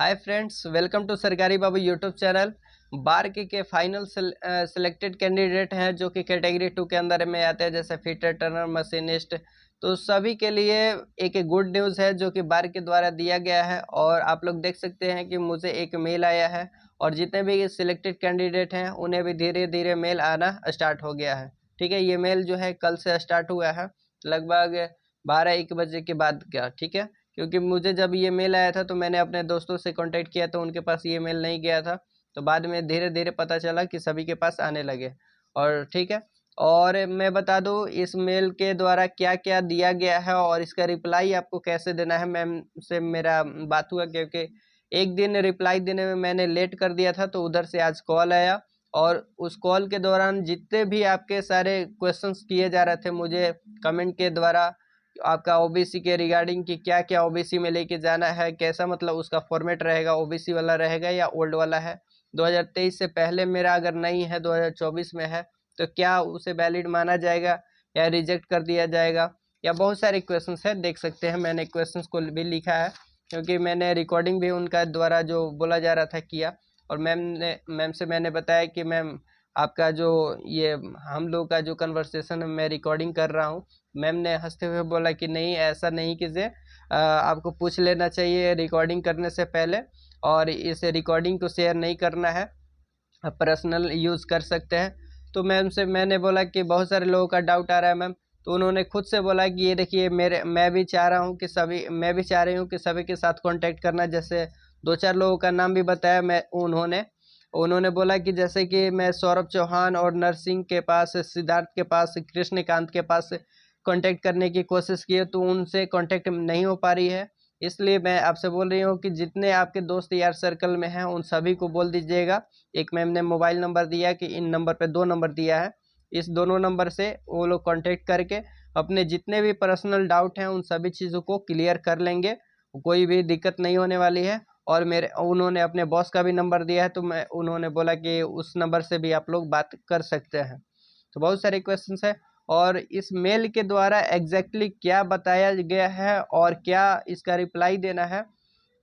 Hi friends, welcome to सरकारी बाबू YouTube channel. बार के final selected candidate हैं जो कि कैटेगरी 2 के अंदर में आते हैं, जैसे फिटर, टर्नर, मशीनिस्ट। तो सभी के लिए एक गुड न्यूज़ है जो कि बार के द्वारा दिया गया है। और आप लोग देख सकते हैं कि मुझे एक मेल आया है और जितने भी सिलेक्टेड कैंडिडेट हैं उन्हें भी धीरे धीरे मेल आना स्टार्ट हो गया है। ठीक है, ये मेल जो है कल से स्टार्ट हुआ है, लगभग 12-1 बजे के बाद का। ठीक है, क्योंकि मुझे जब ये मेल आया था तो मैंने अपने दोस्तों से कांटेक्ट किया तो उनके पास ये मेल नहीं गया था। तो बाद में धीरे धीरे पता चला कि सभी के पास आने लगे। और ठीक है, और मैं बता दूं इस मेल के द्वारा क्या क्या दिया गया है और इसका रिप्लाई आपको कैसे देना है। मैम से मेरा बात हुआ, क्योंकि एक दिन रिप्लाई देने में मैंने लेट कर दिया था, तो उधर से आज कॉल आया। और उस कॉल के दौरान जितने भी आपके सारे क्वेश्चंस किए जा रहे थे मुझे कमेंट के द्वारा, आपका ओबीसी के रिगार्डिंग कि क्या क्या ओबीसी में लेके जाना है, कैसा मतलब उसका फॉर्मेट रहेगा, ओबीसी वाला रहेगा या ओल्ड वाला है, 2023 से पहले मेरा अगर नहीं है 2024 में है तो क्या उसे वैलिड माना जाएगा या रिजेक्ट कर दिया जाएगा, या बहुत सारे क्वेश्चंस है। देख सकते हैं मैंने क्वेश्चंस को भी लिखा है, क्योंकि मैंने रिकॉर्डिंग भी उनका द्वारा जो बोला जा रहा था किया। और मैम से मैंने बताया कि मैम आपका जो ये हम लोग का जो कन्वर्सेशन मैं रिकॉर्डिंग कर रहा हूँ। मैम ने हंसते हुए बोला कि नहीं, ऐसा नहीं कीजिए, आपको पूछ लेना चाहिए रिकॉर्डिंग करने से पहले, और इस रिकॉर्डिंग को शेयर नहीं करना है, आप पर्सनल यूज़ कर सकते हैं। तो मैम से मैंने बोला कि बहुत सारे लोगों का डाउट आ रहा है मैम। तो उन्होंने खुद से बोला कि ये देखिए मैं भी चाह रहा हूँ कि मैं भी चाह रही हूँ कि सभी के साथ कांटेक्ट करना। जैसे 2-4 लोगों का नाम भी बताया मैं उन्होंने उन्होंने बोला कि जैसे कि मैं सौरभ चौहान और नरसिंह के पास, सिद्धार्थ के पास, कृष्णकांत के पास कांटेक्ट करने की कोशिश की है, तो उनसे कांटेक्ट नहीं हो पा रही है। इसलिए मैं आपसे बोल रही हूँ कि जितने आपके दोस्त यार सर्कल में हैं उन सभी को बोल दीजिएगा। एक मैम ने मोबाइल नंबर दिया कि इन नंबर पे 2 नंबर दिया है, इस दोनों नंबर से वो लोग कांटेक्ट करके अपने जितने भी पर्सनल डाउट हैं उन सभी चीज़ों को क्लियर कर लेंगे, कोई भी दिक्कत नहीं होने वाली है। और मेरे उन्होंने अपने बॉस का भी नंबर दिया है, तो मैं उन्होंने बोला कि उस नंबर से भी आप लोग बात कर सकते हैं। तो बहुत सारे क्वेश्चंस है, और इस मेल के द्वारा एग्जैक्टली क्या बताया गया है और क्या इसका रिप्लाई देना है,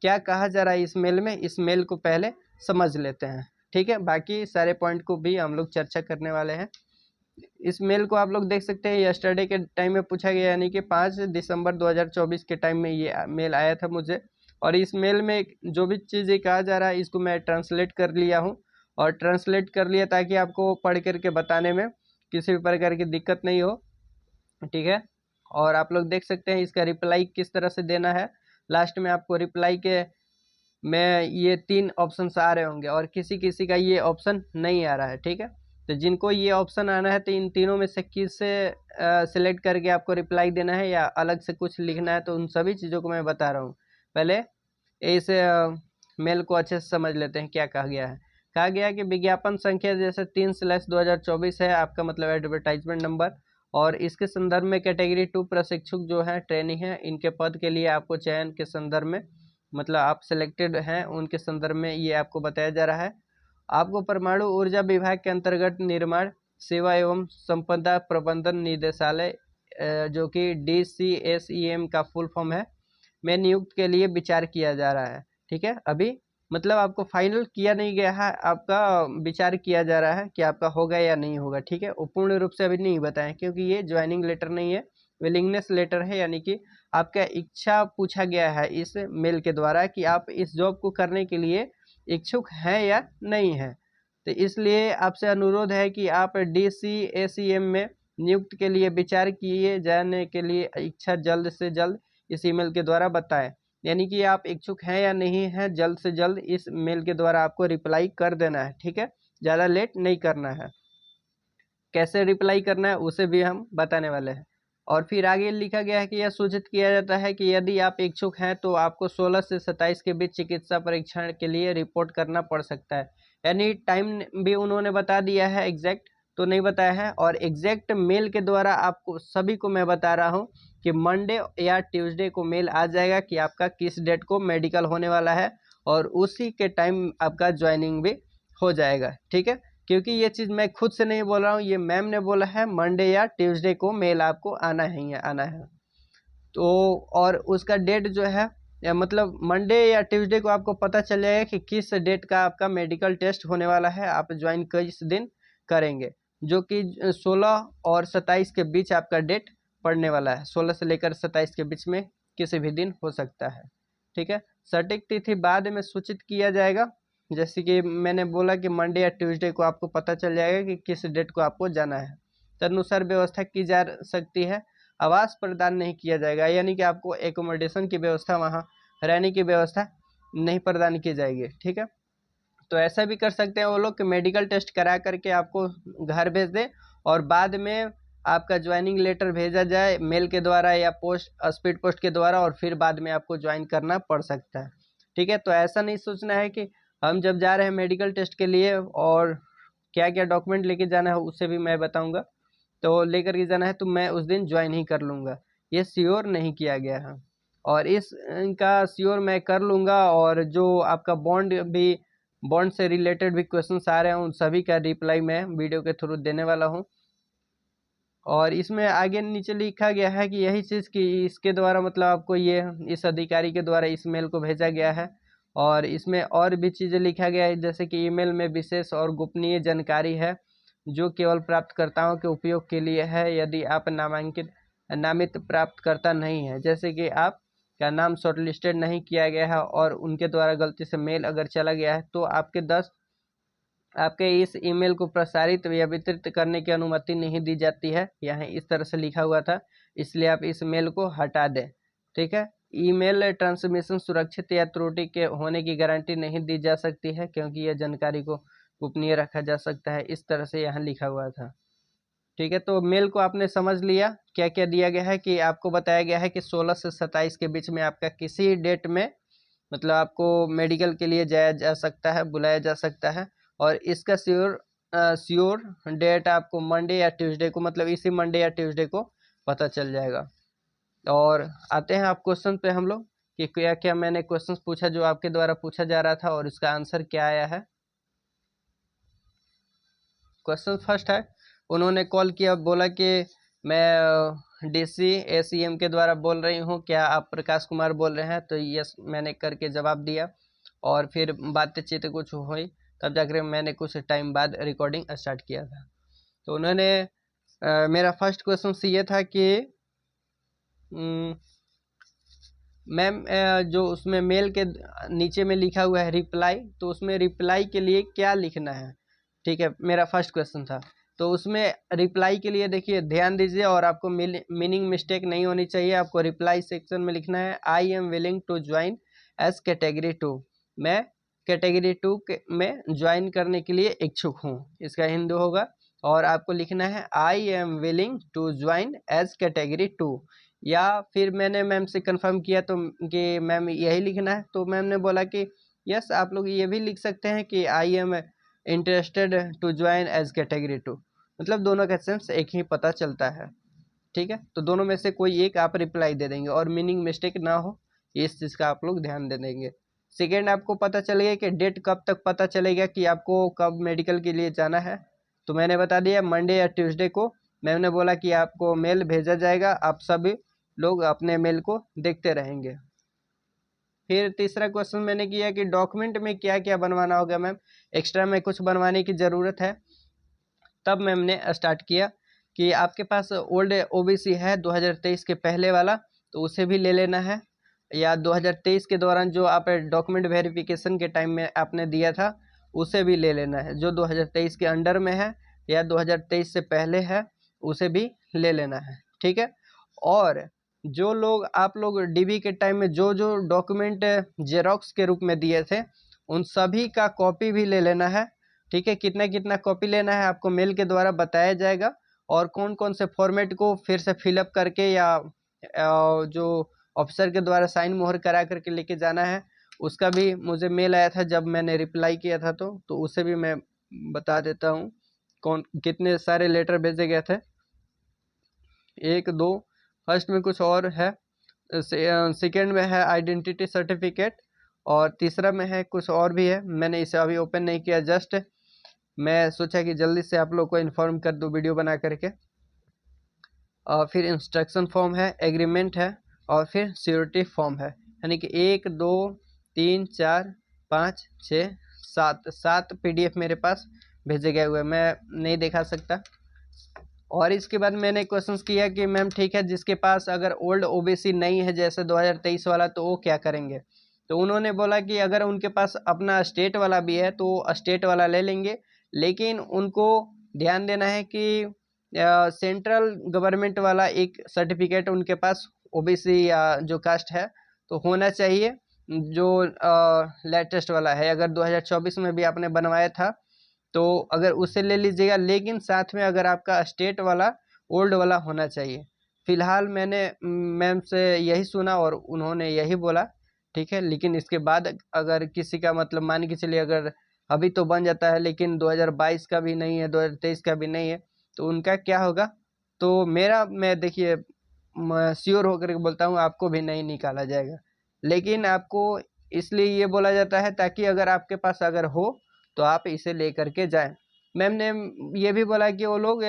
क्या कहा जा रहा है इस मेल में, इस मेल को पहले समझ लेते हैं। ठीक है, बाकी सारे पॉइंट को भी हम लोग चर्चा करने वाले हैं। इस मेल को आप लोग देख सकते हैं, यस्टरडे के टाइम में पूछा गया, यानी कि 5 दिसंबर 2024 के टाइम में ये मेल आया था मुझे। और इस मेल में जो भी चीज़ें कहा जा रहा है इसको मैं ट्रांसलेट कर लिया हूँ, और ट्रांसलेट कर लिया ताकि आपको पढ़ करके बताने में किसी भी प्रकार की दिक्कत नहीं हो। ठीक है, और आप लोग देख सकते हैं इसका रिप्लाई किस तरह से देना है। लास्ट में आपको रिप्लाई के में ये 3 ऑप्शन आ रहे होंगे और किसी किसी का ये ऑप्शन नहीं आ रहा है। ठीक है, तो जिनको ये ऑप्शन आना है तो इन तीनों में से किस से सिलेक्ट करके आपको रिप्लाई देना है या अलग से कुछ लिखना है, तो उन सभी चीज़ों को मैं बता रहा हूँ। पहले इस मेल को अच्छे से समझ लेते हैं क्या कहा गया है। कहा गया है कि विज्ञापन संख्या जैसे 3/2024 है आपका, मतलब एडवर्टाइजमेंट नंबर। और इसके संदर्भ में कैटेगरी 2 प्रशिक्षुक जो है, ट्रेनिंग है, इनके पद के लिए आपको चयन के संदर्भ में, मतलब आप सिलेक्टेड हैं उनके संदर्भ में ये आपको बताया जा रहा है। आपको परमाणु ऊर्जा विभाग के अंतर्गत निर्माण सेवा एवं संपदा प्रबंधन निदेशालय, जो कि DCSEM का फुल फॉर्म है, में नियुक्त के लिए विचार किया जा रहा है। ठीक है, अभी मतलब आपको फाइनल किया नहीं गया है, आपका विचार किया जा रहा है कि आपका होगा या नहीं होगा। ठीक है, वो पूर्ण रूप से अभी नहीं बताएं, क्योंकि ये ज्वाइनिंग लेटर नहीं है, विलिंगनेस लेटर है, यानी कि आपका इच्छा पूछा गया है इस मेल के द्वारा कि आप इस जॉब को करने के लिए इच्छुक हैं या नहीं हैं। तो इसलिए आपसे अनुरोध है कि आप DCSEM में नियुक्त के लिए विचार किए जाने के लिए इच्छा जल्द से जल्द इस ईमेल के द्वारा बताएं। यानी कि आप इच्छुक हैं या नहीं हैं, जल्द से जल्द इस मेल के द्वारा आपको रिप्लाई कर देना है। ठीक है, ज़्यादा लेट नहीं करना है। कैसे रिप्लाई करना है उसे भी हम बताने वाले हैं। और फिर आगे लिखा गया है कि यह सूचित किया जाता है कि यदि आप इच्छुक हैं तो आपको 16 से 27 के बीच चिकित्सा परीक्षण के लिए रिपोर्ट करना पड़ सकता है। यानी टाइम भी उन्होंने बता दिया है, एग्जैक्ट तो नहीं बताया है। और एग्जैक्ट मेल के द्वारा आपको सभी को मैं बता रहा हूँ कि मंडे या ट्यूसडे को मेल आ जाएगा कि आपका किस डेट को मेडिकल होने वाला है, और उसी के टाइम आपका ज्वाइनिंग भी हो जाएगा। ठीक है, क्योंकि ये चीज़ मैं खुद से नहीं बोल रहा हूँ, ये मैम ने बोला है मंडे या ट्यूसडे को मेल आपको आना ही है, आना है। तो और उसका डेट जो है या मतलब मंडे या ट्यूसडे को आपको पता चल जाएगा कि किस डेट का आपका मेडिकल टेस्ट होने वाला है, आप ज्वाइन किस दिन करेंगे, जो कि 16 और 27 के बीच आपका डेट पड़ने वाला है। 16 से लेकर 27 के बीच में किसी भी दिन हो सकता है। ठीक है, सटीक तिथि बाद में सूचित किया जाएगा। जैसे कि मैंने बोला कि मंडे या ट्यूसडे को आपको पता चल जाएगा कि किस डेट को आपको जाना है। तदनुसार व्यवस्था की जा सकती है। आवास प्रदान नहीं किया जाएगा, यानी कि आपको एकोमोडेशन की व्यवस्था, वहाँ रहने की व्यवस्था नहीं प्रदान की जाएगी। ठीक है, तो ऐसा भी कर सकते हैं वो लोग कि मेडिकल टेस्ट करा करके आपको घर भेज दें और बाद में आपका ज्वाइनिंग लेटर भेजा जाए मेल के द्वारा या पोस्ट स्पीड पोस्ट के द्वारा, और फिर बाद में आपको ज्वाइन करना पड़ सकता है। ठीक है, तो ऐसा नहीं सोचना है कि हम जब जा रहे हैं मेडिकल टेस्ट के लिए और क्या क्या डॉक्यूमेंट लेके जाना है उससे भी मैं बताऊंगा, तो लेकर के जाना है तो मैं उस दिन ज्वाइन ही कर लूँगा, ये श्योर नहीं किया गया है। और इस इनका श्योर मैं कर लूँगा। और जो आपका बॉन्ड से रिलेटेड भी क्वेश्चंस आ रहे हैं उन सभी का रिप्लाई मैं वीडियो के थ्रू देने वाला हूँ। और इसमें आगे नीचे लिखा गया है कि यही चीज़ कि इसके द्वारा मतलब आपको ये इस अधिकारी के द्वारा इस मेल को भेजा गया है। और इसमें और भी चीज़ें लिखा गया है, जैसे कि ईमेल में विशेष और गोपनीय जानकारी है जो केवल प्राप्तकर्ताओं के उपयोग के लिए है। यदि आप नामित प्राप्तकर्ता नहीं है, जैसे कि आप का नाम शॉर्टलिस्टेड नहीं किया गया है और उनके द्वारा गलती से मेल अगर चला गया है, तो आपके इस ईमेल को प्रसारित या वितरित करने की अनुमति नहीं दी जाती है। यहाँ इस तरह से लिखा हुआ था, इसलिए आप इस मेल को हटा दें। ठीक है, ईमेल ट्रांसमिशन सुरक्षित या त्रुटि के होने की गारंटी नहीं दी जा सकती है, क्योंकि यह जानकारी को गोपनीय रखा जा सकता है। इस तरह से यहाँ लिखा हुआ था। ठीक है, तो मेल को आपने समझ लिया क्या क्या दिया गया है, कि आपको बताया गया है कि 16 से 27 के बीच में आपका किसी डेट में मतलब आपको मेडिकल के लिए जाया जा सकता है, बुलाया जा सकता है। और इसका श्योर डेट आपको मंडे या ट्यूसडे को, मतलब इसी मंडे या ट्यूसडे को पता चल जाएगा। और आते हैं आप क्वेश्चन पे हम लोग, कि क्या क्या मैंने क्वेश्चन पूछा जो आपके द्वारा पूछा जा रहा था और इसका आंसर क्या आया है। क्वेश्चन फर्स्ट है, उन्होंने कॉल किया, बोला कि मैं डीसी एसीएम के द्वारा बोल रही हूँ, क्या आप प्रकाश कुमार बोल रहे हैं? तो यस मैंने करके जवाब दिया। और फिर बातचीत कुछ हुई, तब जाकर मैंने कुछ टाइम बाद रिकॉर्डिंग स्टार्ट किया था। तो उन्होंने मेरा फर्स्ट क्वेश्चन ये था कि मैम जो उसमें मेल के नीचे में लिखा हुआ है रिप्लाई, तो उसमें रिप्लाई के लिए क्या लिखना है? ठीक है, मेरा फर्स्ट क्वेश्चन था। तो उसमें रिप्लाई के लिए देखिए ध्यान दीजिए, और आपको मीनिंग मिस्टेक नहीं होनी चाहिए। आपको रिप्लाई सेक्शन में लिखना है I am willing to join as category 2, मैं कैटेगरी 2 में ज्वाइन करने के लिए इच्छुक हूँ, इसका हिंदी होगा। और आपको लिखना है I am willing to join as category 2। या फिर मैंने मैम से कंफर्म किया तो कि मैम यही लिखना है, तो मैम ने बोला कि यस आप लोग ये भी लिख सकते हैं कि I am interested to join as category 2, मतलब दोनों का सेंस एक ही पता चलता है। ठीक है, तो दोनों में से कोई एक आप रिप्लाई दे देंगे और मीनिंग मिस्टेक ना हो, इस चीज़ का आप लोग ध्यान दे देंगे। सेकेंड, आपको पता चलेगा कि डेट कब तक पता चलेगा कि आपको कब मेडिकल के लिए जाना है। तो मैंने बता दिया मंडे या ट्यूसडे को। मैम ने बोला कि आपको मेल भेजा जाएगा, आप सभी लोग अपने मेल को देखते रहेंगे। फिर तीसरा क्वेश्चन मैंने किया कि डॉक्यूमेंट में क्या क्या बनवाना होगा मैम, एक्स्ट्रा में कुछ बनवाने की ज़रूरत है? तब मैम ने स्टार्ट किया कि आपके पास ओल्ड ओबीसी है 2023 के पहले वाला, तो उसे भी ले लेना है। या 2023 के दौरान जो आप डॉक्यूमेंट वेरिफिकेशन के टाइम में आपने दिया था उसे भी ले लेना है, जो 2023 के अंडर में है या 2023 से पहले है उसे भी ले लेना है। ठीक है, और जो लोग आप लोग डीबी के टाइम में जो जो डॉक्यूमेंट जेरोक्स के रूप में दिए थे उन सभी का कॉपी भी ले लेना है। ठीक है, कितना कितना कॉपी लेना है आपको मेल के द्वारा बताया जाएगा, और कौन कौन से फॉर्मेट को फिर से फिलअप करके या जो ऑफिसर के द्वारा साइन मोहर करा करके लेके जाना है, उसका भी मुझे मेल आया था जब मैंने रिप्लाई किया था, तो उसे भी मैं बता देता हूँ कौन कितने सारे लेटर भेजे गए थे। एक दो, फर्स्ट में कुछ और है, सेकेंड में है आइडेंटिटी सर्टिफिकेट, और तीसरा में है कुछ और भी है, मैंने इसे अभी ओपन नहीं किया, जस्ट मैं सोचा कि जल्दी से आप लोग को इन्फॉर्म कर दूँ वीडियो बना करके। फिर इंस्ट्रक्शन फॉर्म है, एग्रीमेंट है, और फिर सिक्योरिटी फॉर्म है। यानी कि 1 2 3 4 5 6 7 PDF मेरे पास भेजे गए हुए, मैं नहीं दिखा सकता। और इसके बाद मैंने क्वेश्चंस किया कि मैम ठीक है, जिसके पास अगर ओल्ड ओबीसी नहीं है जैसे 2023 वाला, तो वो क्या करेंगे? तो उन्होंने बोला कि अगर उनके पास अपना स्टेट वाला भी है तो स्टेट वाला ले लेंगे, लेकिन उनको ध्यान देना है कि सेंट्रल गवर्नमेंट वाला एक सर्टिफिकेट उनके पास ओबीसी या जो कास्ट है तो होना चाहिए, जो लेटेस्ट वाला है। अगर 2024 में भी आपने बनवाया था तो अगर उसे ले लीजिएगा, लेकिन साथ में अगर आपका स्टेट वाला ओल्ड वाला होना चाहिए। फिलहाल मैंने मैम से यही सुना और उन्होंने यही बोला, ठीक है। लेकिन इसके बाद अगर किसी का मतलब मान के चलिए अगर अभी तो बन जाता है लेकिन 2022 का भी नहीं है, 2023 का भी नहीं है, तो उनका क्या होगा? तो मेरा, मैं देखिए श्योर होकर के बोलता हूँ, आपको भी नहीं निकाला जाएगा। लेकिन आपको इसलिए ये बोला जाता है ताकि अगर आपके पास अगर हो तो आप इसे लेकर के जाएं। मैम ने ये भी बोला कि वो लोग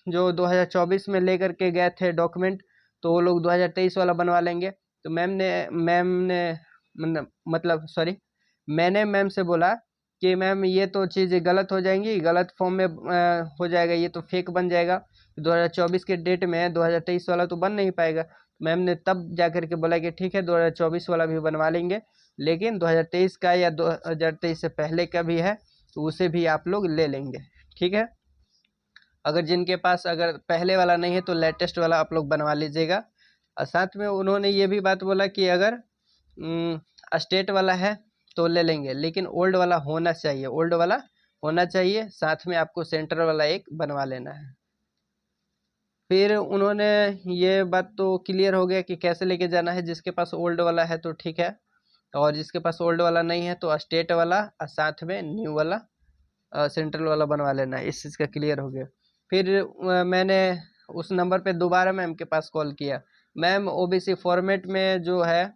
जो 2024 में लेकर के गए थे डॉक्यूमेंट, तो वो लोग 2023 वाला बनवा लेंगे। तो मैम ने मतलब सॉरी, मैंने मैम से बोला कि मैम ये तो चीज़ गलत हो जाएंगी, गलत फॉर्म में हो जाएगा, ये तो फेक बन जाएगा। 2024 के डेट में 2023 वाला तो बन नहीं पाएगा। मैम ने तब जा कर के बोला कि ठीक है 2024 वाला भी बनवा लेंगे, लेकिन 2023 का या 2023 से पहले का भी है तो उसे भी आप लोग ले लेंगे, ठीक है। अगर जिनके पास अगर पहले वाला नहीं है तो लेटेस्ट वाला आप लोग बनवा लीजिएगा। और साथ में उन्होंने ये भी बात बोला कि अगर स्टेट वाला है तो ले लेंगे, लेकिन ओल्ड वाला होना चाहिए, ओल्ड वाला होना चाहिए, साथ में आपको सेंटर वाला एक बनवा लेना है। फिर उन्होंने ये बात तो क्लियर हो गया कि कैसे लेके जाना है, जिसके पास ओल्ड वाला है तो ठीक है, और जिसके पास ओल्ड वाला नहीं है तो स्टेट वाला और साथ में न्यू वाला सेंट्रल वाला बनवा लेना है। इस चीज़ का क्लियर हो गया। फिर मैंने उस नंबर पे दोबारा मैम के पास कॉल किया। मैम ओबीसी फॉर्मेट में जो है,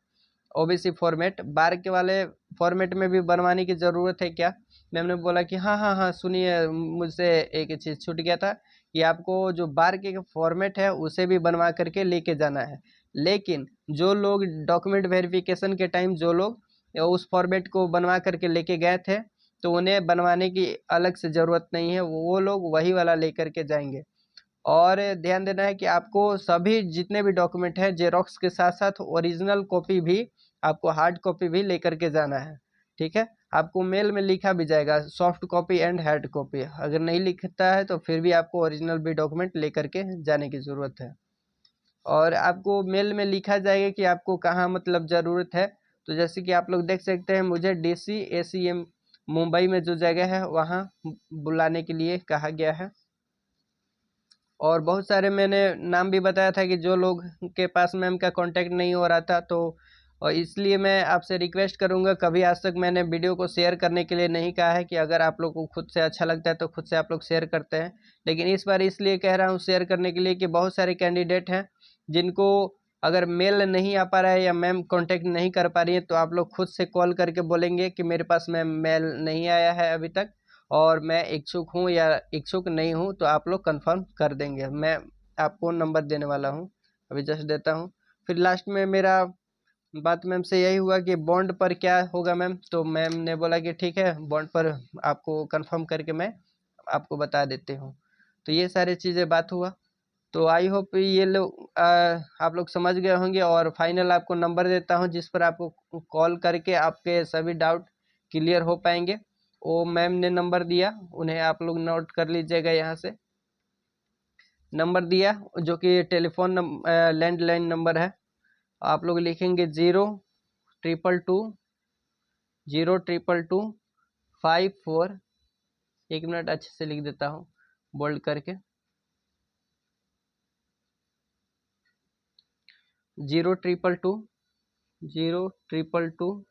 ओबीसी फॉर्मेट बार के वाले फॉर्मेट में भी बनवाने की ज़रूरत है क्या? मैम ने बोला कि हाँ हाँ हाँ, सुनिए मुझसे एक चीज़ छूट गया था कि आपको जो बार के फॉर्मेट है उसे भी बनवा करके लेके जाना है। लेकिन जो लोग डॉक्यूमेंट वेरिफिकेशन के टाइम जो लोग उस फॉर्मेट को बनवा करके लेके गए थे तो उन्हें बनवाने की अलग से ज़रूरत नहीं है, वो लोग वही वाला लेकर के जाएंगे। और ध्यान देना है कि आपको सभी जितने भी डॉक्यूमेंट हैं जेरोक्स के साथ साथ ओरिजिनल कॉपी भी, आपको हार्ड कॉपी भी लेकर के जाना है, ठीक है। आपको मेल में लिखा भी जाएगा soft copy and hard copy, अगर नहीं लिखता है तो फिर भी आपको ओरिजिनल भी डॉक्यूमेंट लेकर के जाने की ज़रूरत है। और आपको मेल में लिखा जाएगा कि आपको कहाँ मतलब ज़रूरत है। तो जैसे कि आप लोग देख सकते हैं, मुझे DC ACM मुंबई में जो जगह है वहाँ बुलाने के लिए कहा गया है। और बहुत सारे मैंने नाम भी बताया था कि जो लोग के पास मैम का कांटेक्ट नहीं हो रहा था, तो और इसलिए मैं आपसे रिक्वेस्ट करूंगा, कभी आज तक मैंने वीडियो को शेयर करने के लिए नहीं कहा है कि अगर आप लोग को खुद से अच्छा लगता है तो खुद से आप लोग शेयर करते हैं, लेकिन इस बार इसलिए कह रहा हूँ शेयर करने के लिए कि बहुत सारे कैंडिडेट हैं जिनको अगर मेल नहीं आ पा रहा है या मैम कांटेक्ट नहीं कर पा रही है, तो आप लोग खुद से कॉल करके बोलेंगे कि मेरे पास मैम मेल नहीं आया है अभी तक और मैं इच्छुक हूँ या इच्छुक नहीं हूँ, तो आप लोग कंफर्म कर देंगे। मैं आपको नंबर देने वाला हूँ, अभी जस्ट देता हूँ। फिर लास्ट में मेरा बात मैम से यही हुआ कि बॉन्ड पर क्या होगा मैम, तो मैम ने बोला कि ठीक है बॉन्ड पर आपको कंफर्म करके मैं आपको बता देती हूँ। तो ये सारी चीज़ें बात हुआ। तो आई होप ये लोग आप लोग समझ गए होंगे। और फाइनल आपको नंबर देता हूँ जिस पर आपको कॉल करके आपके सभी डाउट क्लियर हो पाएंगे। वो मैम ने नंबर दिया, उन्हें आप लोग नोट कर लीजिएगा। यहाँ से नंबर दिया जो कि टेलीफोन लैंडलाइन नंबर है। आप लोग लिखेंगे 022202254। एक मिनट अच्छे से लिख देता हूँ बोल्ड करके, 0222022।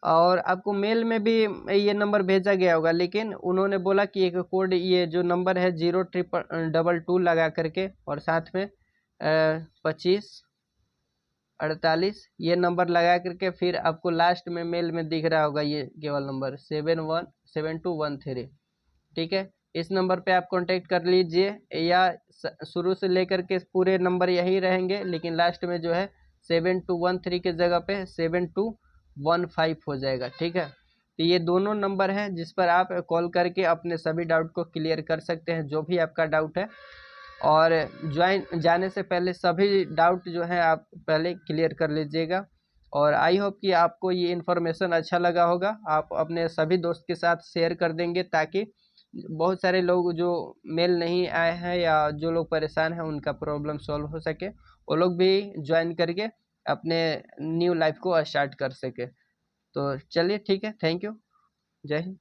और आपको मेल में भी ये नंबर भेजा गया होगा, लेकिन उन्होंने बोला कि एक कोड, ये जो नंबर है 02222 लगा करके और साथ में 2548 ये नंबर लगा करके फिर आपको लास्ट में मेल में दिख रहा होगा ये केवल नंबर 717213, ठीक है। इस नंबर पे आप कांटेक्ट कर लीजिए, या शुरू से लेकर के पूरे नंबर यही रहेंगे, लेकिन लास्ट में जो है 7213 के जगह पे 7215 हो जाएगा। ठीक है, तो ये दोनों नंबर हैं जिस पर आप कॉल करके अपने सभी डाउट को क्लियर कर सकते हैं, जो भी आपका डाउट है। और ज्वाइन जाने से पहले सभी डाउट जो है आप पहले क्लियर कर लीजिएगा। और आई होप कि आपको ये इन्फॉर्मेशन अच्छा लगा होगा, आप अपने सभी दोस्त के साथ शेयर कर देंगे ताकि बहुत सारे लोग जो मेल नहीं आए हैं या जो लोग परेशान हैं उनका प्रॉब्लम सॉल्व हो सके, वो लोग भी ज्वाइन करके अपने न्यू लाइफ को स्टार्ट कर सके। तो चलिए ठीक है, थैंक यू, जय हिंद।